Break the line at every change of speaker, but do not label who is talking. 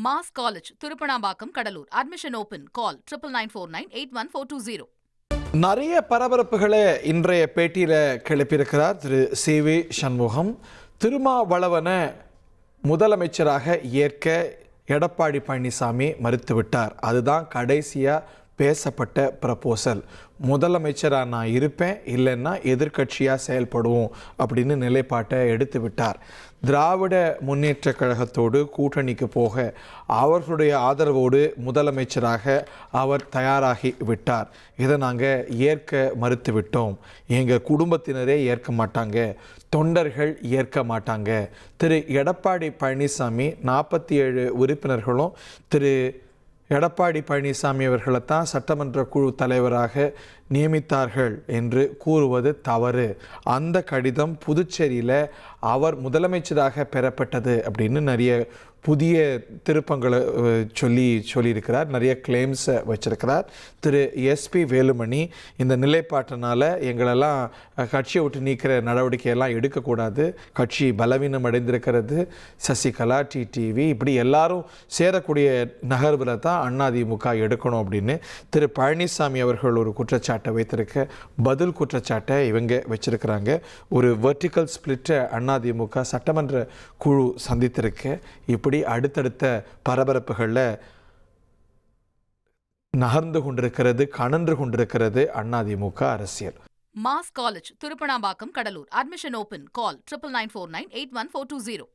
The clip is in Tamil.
Mass college Thiruppanambakkam Cuddalore admission open call 9994981420.
நிறைய பரபரப்புகளை இன்றைய பேட்டியில் கிளப்பியிருக்கிறார் திரு சி.வி. சண்முகம். திருமாவளவனை முதலமைச்சராக ஏற்க எடப்பாடி பழனிசாமி மறுத்துவிட்டார். அதுதான் கடைசியாக பேசப்பட்ட ப்ரப்போசல். முதலமைச்சராக நான் இருப்பேன், இல்லைன்னா எதிர்க்கட்சியாக செயல்படுவோம் அப்படின்னு நிலைப்பாட்டை எடுத்து விட்டார். திராவிட முன்னேற்ற கழகத்தோடு கூட்டணிக்கு போக அவர்களுடைய ஆதரவோடு முதலமைச்சராக அவர் தயாராகி விட்டார். இதை நாங்கள் ஏற்க மறுத்து விட்டோம். எங்கள் குடும்பத்தினரே ஏற்க மாட்டாங்க, தொண்டர்கள் ஏற்க மாட்டாங்க. திரு எடப்பாடி பழனிசாமி 47 உறுப்பினர்களும் திரு எடப்பாடி பழனிசாமி அவர்களை தான் சட்டமன்ற குழு தலைவராக நியமித்தார்கள் என்று கூறுவது தவறு. அந்த கடிதம் புதுச்சேரியில் அவர் முதலமைச்சராக பெறப்பட்டது அப்படின்னு நிறைய புதிய திருப்பங்களை சொல்லியிருக்கிறார். நிறைய கிளைம்ஸை வச்சிருக்கிறார். திரு எஸ்பி வேலுமணி இந்த நிலைப்பாட்டினால் எங்களெல்லாம் கட்சியை விட்டு நீக்கிற நடவடிக்கையெல்லாம் எடுக்கக்கூடாது, கட்சி பலவீனம் அடைந்திருக்கிறது, சசிகலா, டிடிவி இப்படி எல்லாரும் சேரக்கூடிய நகர்வில் தான் அதிமுக எடுக்கணும் அப்படின்னு திரு பழனிசாமி அவர்கள் ஒரு குற்றச்சாட்டை வைத்திருக்க பதில் குற்றச்சாட்டை இவங்க வச்சிருக்கிறாங்க. ஒரு வெர்டிக்கல் ஸ்பிளிட்டை அதிமுக சட்டமன்ற குழு சந்தித்திருக்க இப்படி அடுத்தடுத்த பரபரப்புகளில் நகர்ந்து கொண்டிருக்கிறது, கணன்று கொண்டிருக்கிறது அதிமுக அரசியல்.
Mass college Thiruppanambakkam Cuddalore admission open call 9994981420.